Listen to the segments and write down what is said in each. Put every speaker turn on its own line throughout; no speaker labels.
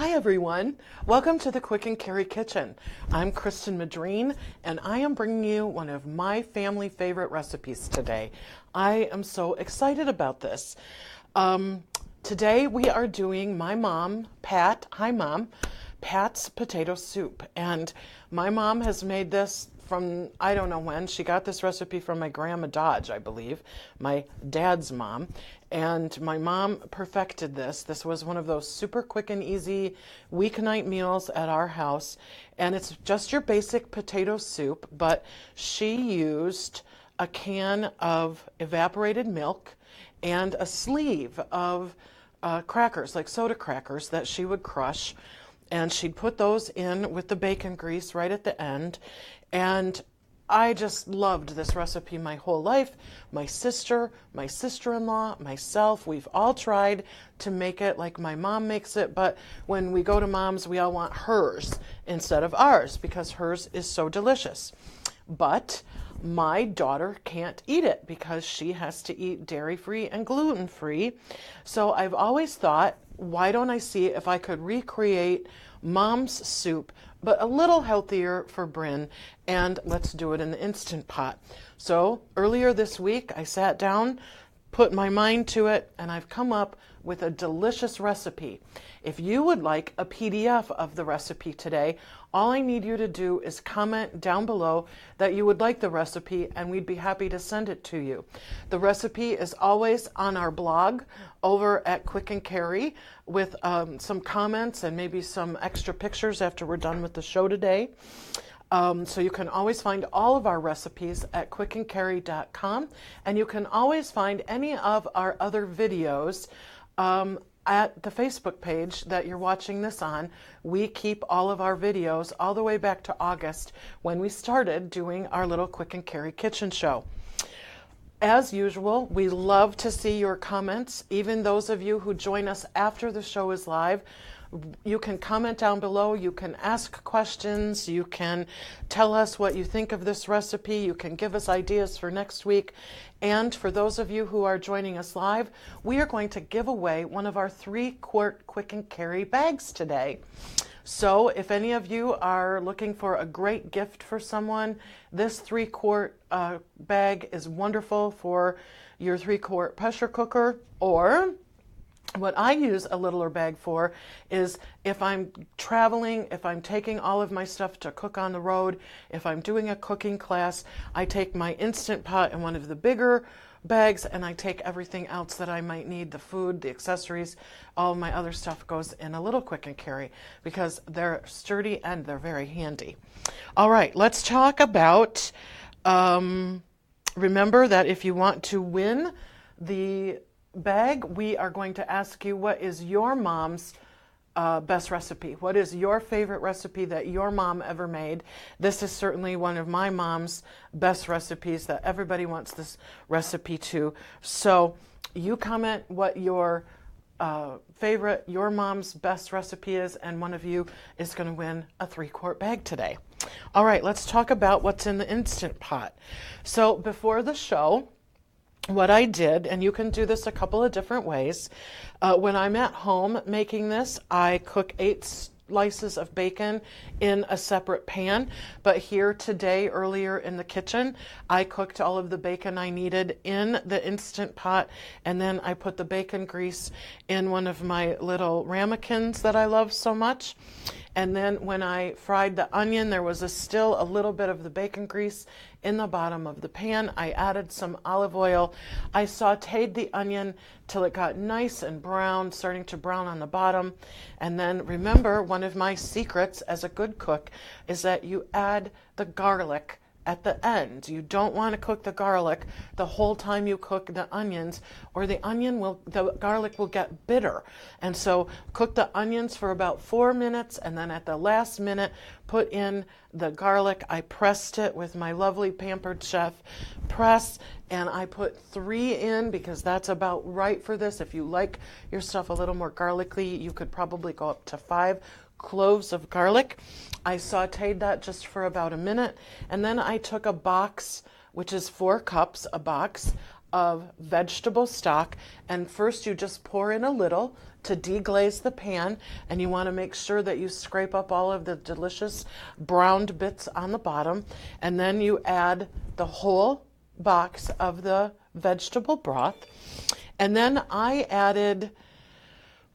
Hi everyone, welcome to the Quick and Carry Kitchen. I'm Kristen Madrine and I am bringing you one of my family favorite recipes today. I am so excited about this. Today we are doing my mom, Pat, hi Mom, Pat's potato soup. And my mom has made this from, I don't know when. She got this recipe from my grandma Dodge, I believe, my dad's mom. And my mom perfected this. This was one of those super quick and easy weeknight meals at our house. And it's just your basic potato soup, but she used a can of evaporated milk and a sleeve of crackers, like soda crackers, that she would crush. And she'd put those in with the bacon grease right at the end. And I just loved this recipe my whole life. My sister, my sister-in-law, myself, we've all tried to make it like my mom makes it, but when we go to Mom's, we all want hers instead of ours because hers is so delicious. But my daughter can't eat it because she has to eat dairy-free and gluten-free. So I've always thought, why don't I see if I could recreate Mom's soup, but a little healthier for Bryn, and let's do it in the Instant Pot. So earlier this week, I sat down, put my mind to it, and I've come up with a delicious recipe. If you would like a PDF of the recipe today, all I need you to do is comment down below that you would like the recipe, and we'd be happy to send it to you. The recipe is always on our blog over at Quick and Carry with some comments and maybe some extra pictures after we're done with the show today. So you can always find all of our recipes at quickandcarry.com, and you can always find any of our other videos at the Facebook page that you're watching this on. We keep all of our videos all the way back to August when we started doing our little Quick and Carry kitchen show. As usual, we love to see your comments, even those of you who join us after the show is live. You can comment down below, you can ask questions, you can tell us what you think of this recipe, you can give us ideas for next week. And for those of you who are joining us live, we are going to give away one of our 3-quart Quick and Carry bags today. So if any of you are looking for a great gift for someone, this 3-quart bag is wonderful for your 3-quart pressure cooker, or what I use a littler bag for is if I'm traveling, if I'm taking all of my stuff to cook on the road, if I'm doing a cooking class, I take my Instant Pot in one of the bigger bags and I take everything else that I might need, the food, the accessories, all of my other stuff goes in a little Quick and Carry because they're sturdy and they're very handy. All right, let's talk about, remember that if you want to win the bag, we are going to ask you what is your mom's best recipe. What is your favorite recipe that your mom ever made? This is certainly one of my mom's best recipes that everybody wants this recipe too. So you comment what your favorite, your mom's best recipe is, and one of you is going to win a 3-quart bag today. All right, let's talk about what's in the Instant Pot. So before the show, what I did, and you can do this a couple of different ways, when I'm at home making this, I cook 8 slices of bacon in a separate pan. But here today, earlier in the kitchen, I cooked all of the bacon I needed in the Instant Pot, and then I put the bacon grease in one of my little ramekins that I love so much. And then when I fried the onion, there was still a little bit of the bacon grease in the bottom of the pan. I added some olive oil. I sauteed the onion till it got nice and brown, starting to brown on the bottom. And then remember, one of my secrets as a good cook is that you add the garlic at the end. You don't want to cook the garlic the whole time you cook the onions, or the garlic will get bitter. And so cook the onions for about 4 minutes, and then at the last minute, put in the garlic. I pressed it with my lovely Pampered Chef press, and I put 3 in because that's about right for this. If you like your stuff a little more garlicky, you could probably go up to 5 cloves of garlic. I sauteed that just for about a minute, and then I took a box, which is 4 cups, a box. of vegetable stock, and first you just pour in a little to deglaze the pan, and you want to make sure that you scrape up all of the delicious browned bits on the bottom, and then you add the whole box of the vegetable broth. And then I added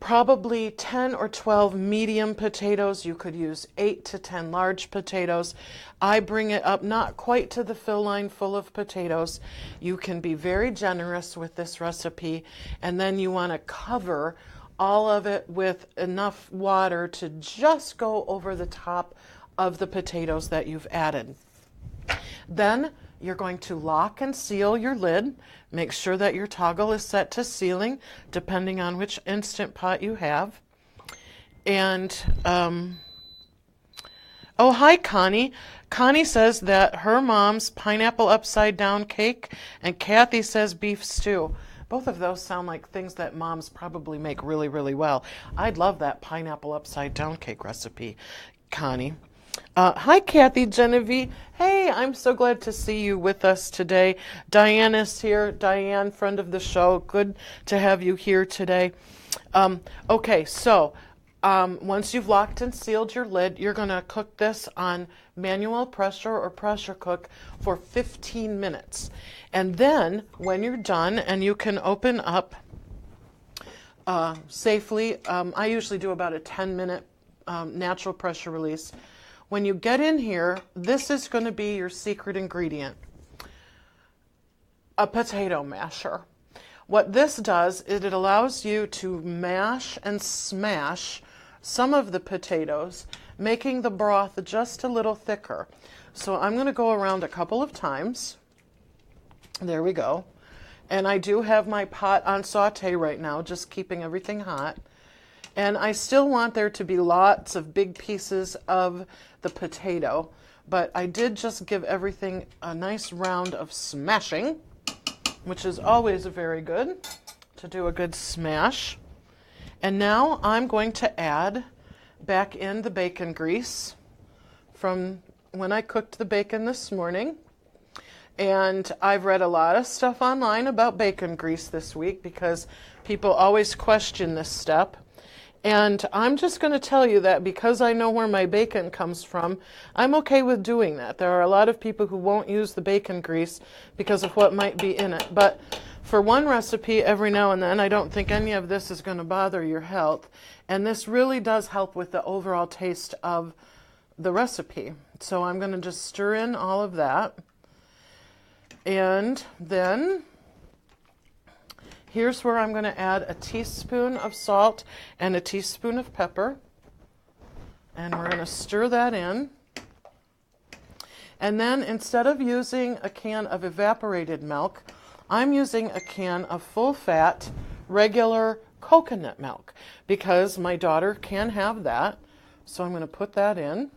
probably 10 or 12 medium potatoes. You could use 8 to 10 large potatoes. I bring it up not quite to the fill line full of potatoes. You can be very generous with this recipe, and then you want to cover all of it with enough water to just go over the top of the potatoes that you've added. Then you're going to lock and seal your lid. Make sure that your toggle is set to sealing, depending on which Instant Pot you have. And, oh, hi, Connie. Connie says that her mom's pineapple upside down cake, and Kathy says beef stew. Both of those sound like things that moms probably make really, really well. I'd love that pineapple upside down cake recipe, Connie. Hi, Kathy Genevieve. Hey, I'm so glad to see you with us today. Diane is here. Diane, friend of the show. Good to have you here today. Okay, so once you've locked and sealed your lid, you're going to cook this on manual pressure or pressure cook for 15 minutes. And then when you're done and you can open up safely, I usually do about a 10-minute natural pressure release. When you get in here, this is going to be your secret ingredient, a potato masher. What this does is it allows you to mash and smash some of the potatoes, making the broth just a little thicker. So I'm going to go around a couple of times. There we go. And I do have my pot on saute right now, just keeping everything hot. And I still want there to be lots of big pieces of the potato, but I did just give everything a nice round of smashing, which is always very good to do a good smash. And now I'm going to add back in the bacon grease from when I cooked the bacon this morning. And I've read a lot of stuff online about bacon grease this week because people always question this step. And I'm just going to tell you that because I know where my bacon comes from, I'm okay with doing that. There are a lot of people who won't use the bacon grease because of what might be in it. But for one recipe, every now and then, I don't think any of this is going to bother your health. And this really does help with the overall taste of the recipe. So I'm going to just stir in all of that. And then here's where I'm going to add a teaspoon of salt and a teaspoon of pepper. And we're going to stir that in. And then instead of using a can of evaporated milk, I'm using a can of full-fat, regular coconut milk because my daughter can have that. So I'm going to put that in.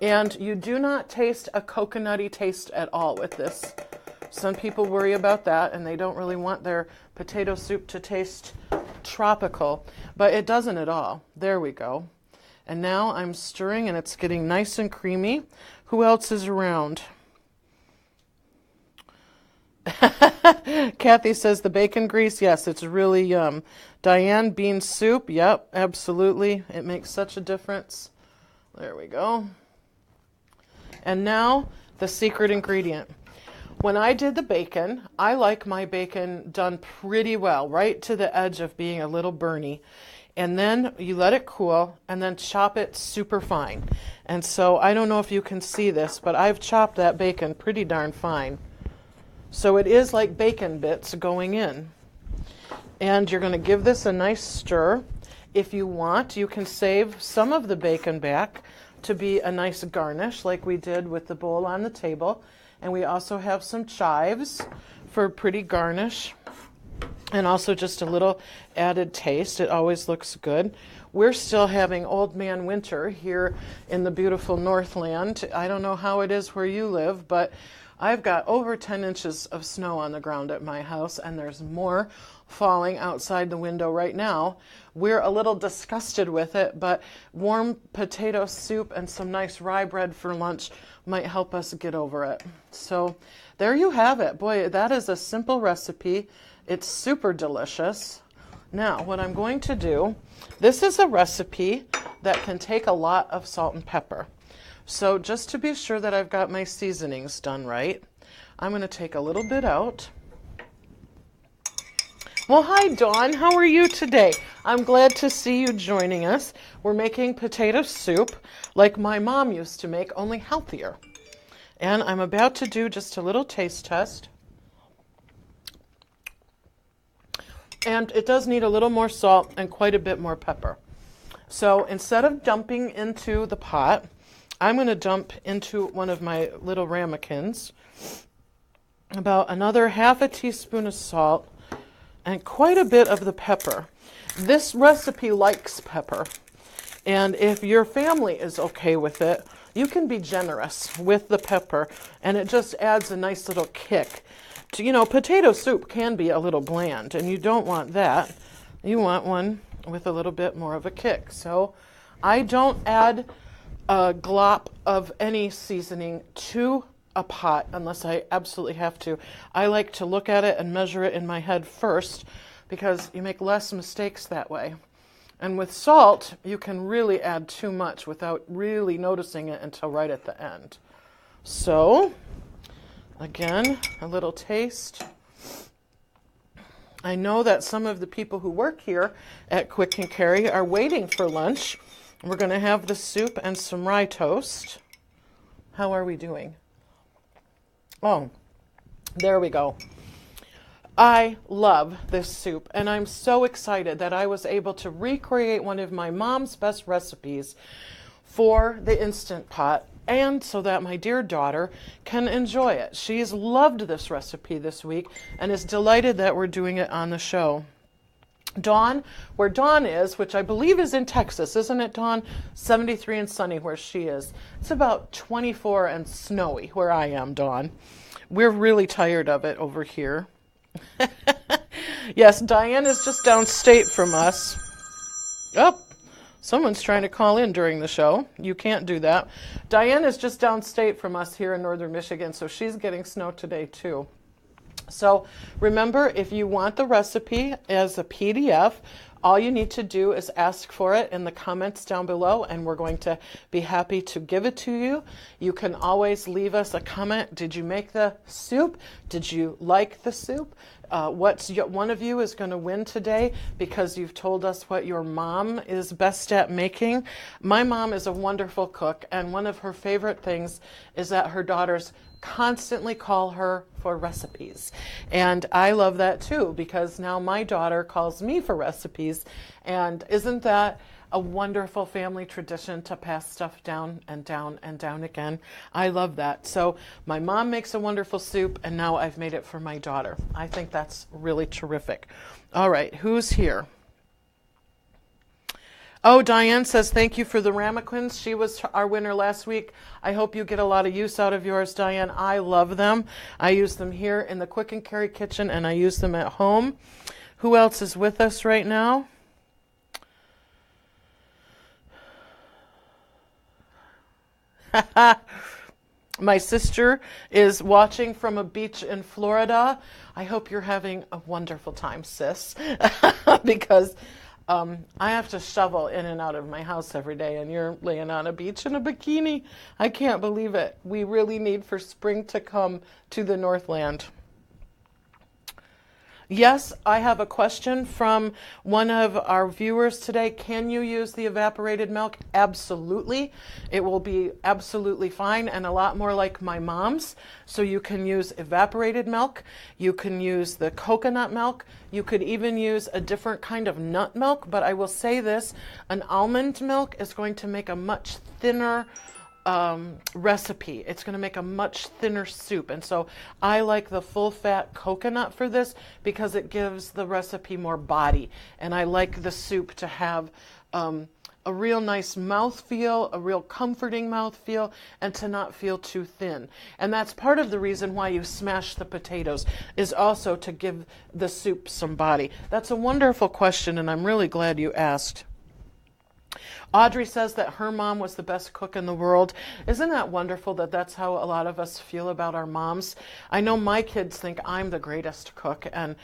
And you do not taste a coconutty taste at all with this. Some people worry about that, and they don't really want their potato soup to taste tropical, but it doesn't at all. There we go. And now I'm stirring, and it's getting nice and creamy. Who else is around? Kathy says the bacon grease. Yes, it's really yum. Diane, bean soup. Yep, absolutely. It makes such a difference. There we go. And now the secret ingredient. When I did the bacon, I like my bacon done pretty well, right to the edge of being a little burny. And then you let it cool and then chop it super fine. And so I don't know if you can see this, but I've chopped that bacon pretty darn fine. So it is like bacon bits going in. And you're going to give this a nice stir. If you want, you can save some of the bacon back to be a nice garnish like we did with the bowl on the table. And we also have some chives for a pretty garnish and also just a little added taste. It always looks good. We're still having Old Man Winter here in the beautiful Northland. I don't know how it is where you live, but I've got over 10 inches of snow on the ground at my house, and there's more falling outside the window right now. We're a little disgusted with it, but warm potato soup and some nice rye bread for lunch might help us get over it. So there you have it. Boy, that is a simple recipe. It's super delicious. Now, what I'm going to do, this is a recipe that can take a lot of salt and pepper. So just to be sure that I've got my seasonings done right, I'm going to take a little bit out. Well, hi, Dawn. How are you today? I'm glad to see you joining us. We're making potato soup like my mom used to make, only healthier. And I'm about to do just a little taste test. And it does need a little more salt and quite a bit more pepper. So instead of dumping into the pot, I'm going to dump into one of my little ramekins about another half a teaspoon of salt and quite a bit of the pepper. This recipe likes pepper, and if your family is okay with it, you can be generous with the pepper, and it just adds a nice little kick. Potato soup can be a little bland, and you don't want that. You want one with a little bit more of a kick. So I don't add a glop of any seasoning to a pot unless I absolutely have to. I like to look at it and measure it in my head first because you make less mistakes that way. And with salt, you can really add too much without really noticing it until right at the end. So, again, a little taste. I know that some of the people who work here at Quick and Carry are waiting for lunch. We're going to have the soup and some rye toast. How are we doing? Oh, there we go. I love this soup, and I'm so excited that I was able to recreate one of my mom's best recipes for the Instant Pot, and so that my dear daughter can enjoy it. She's loved this recipe this week and is delighted that we're doing it on the show. Dawn, where Dawn is, which I believe is in Texas, isn't it, Dawn? 73 and sunny where she is. It's about 24 and snowy where I am, Dawn. We're really tired of it over here. Yes, Diane is just downstate from us. Oh, someone's trying to call in during the show. You can't do that. Diane is just downstate from us here in northern Michigan, so she's getting snow today too. So remember, if you want the recipe as a PDF, all you need to do is ask for it in the comments down below, and we're going to be happy to give it to you. You can always leave us a comment. Did you make the soup? Did you like the soup? One of you is going to win today because you've told us what your mom is best at making. My mom is a wonderful cook, and one of her favorite things is that her daughters constantly call her for recipes. And I love that too, because now my daughter calls me for recipes. And isn't that a wonderful family tradition to pass stuff down and down and down again? I love that. So my mom makes a wonderful soup, and now I've made it for my daughter. I think that's really terrific. All right, who's here? Oh, Diane says, thank you for the ramekins. She was our winner last week. I hope you get a lot of use out of yours, Diane. I love them. I use them here in the Quick and Carry kitchen, and I use them at home. Who else is with us right now? My sister is watching from a beach in Florida. I hope you're having a wonderful time, sis, because I have to shovel in and out of my house every day, and you're laying on a beach in a bikini. I can't believe it. We really need for spring to come to the Northland. Yes, I have a question from one of our viewers today. Can you use the evaporated milk? Absolutely. It will be absolutely fine and a lot more like my mom's. So you can use evaporated milk. You can use the coconut milk. You could even use a different kind of nut milk. But I will say this, an almond milk is going to make a much thinner recipe. It's going to make a much thinner soup, and so I like the full fat coconut for this because it gives the recipe more body, and I like the soup to have a real nice mouthfeel, a real comforting mouthfeel, and to not feel too thin. And that's part of the reason why you smash the potatoes, is also to give the soup some body. That's a wonderful question, and I'm really glad you asked. Audrey says that her mom was the best cook in the world. Isn't that wonderful that that's how a lot of us feel about our moms? I know my kids think I'm the greatest cook, and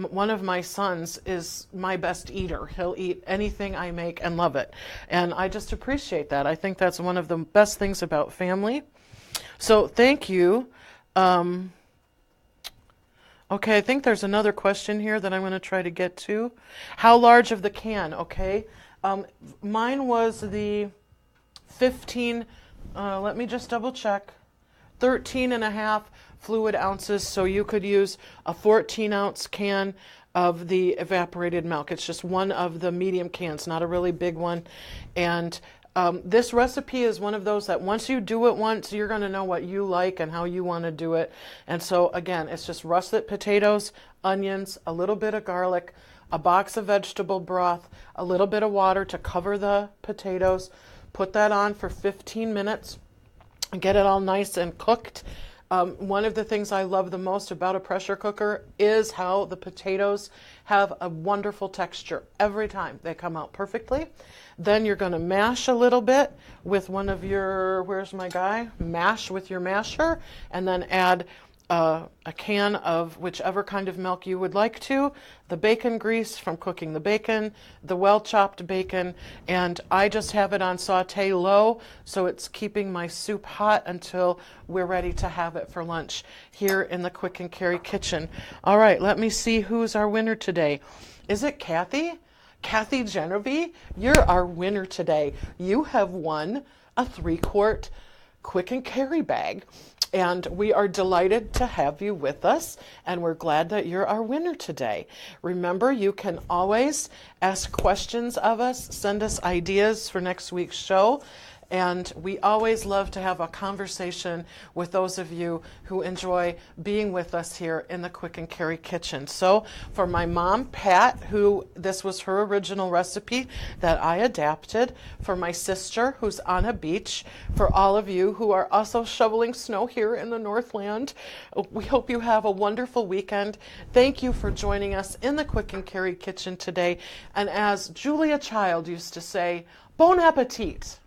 one of my sons is my best eater. He'll eat anything I make and love it. And I just appreciate that. I think that's one of the best things about family. So thank you. Okay, I think there's another question here that I'm going to try to get to. How large of the can? Okay. Mine was the 15, let me just double check, 13 and a half fluid ounces, so you could use a 14-ounce can of the evaporated milk. It's just one of the medium cans, not a really big one. And this recipe is one of those that once you do it once, you're going to know what you like and how you want to do it. And so, again, it's just russet potatoes, onions, a little bit of garlic, a box of vegetable broth, a little bit of water to cover the potatoes. Put that on for 15 minutes and get it all nice and cooked. One of the things I love the most about a pressure cooker is how the potatoes have a wonderful texture every time. They come out perfectly. Then you're going to mash a little bit with one of your, where's my guy? Mash with your masher, and then add a can of whichever kind of milk you would like to, the bacon grease from cooking the bacon, the well-chopped bacon, and I just have it on saute low, so it's keeping my soup hot until we're ready to have it for lunch here in the Quick and Carry kitchen. All right, let me see who's our winner today. Is it Kathy? Kathy Genevieve? You're our winner today. You have won a 3-quart Quick and Carry bag. And we are delighted to have you with us, and we're glad that you're our winner today. Remember, you can always ask questions of us, send us ideas for next week's show, and we always love to have a conversation with those of you who enjoy being with us here in the Quick and Carry kitchen. So for my mom, Pat, who this was her original recipe that I adapted, for my sister who's on a beach, for all of you who are also shoveling snow here in the Northland, we hope you have a wonderful weekend. Thank you for joining us in the Quick and Carry kitchen today. And as Julia Child used to say, bon appetit.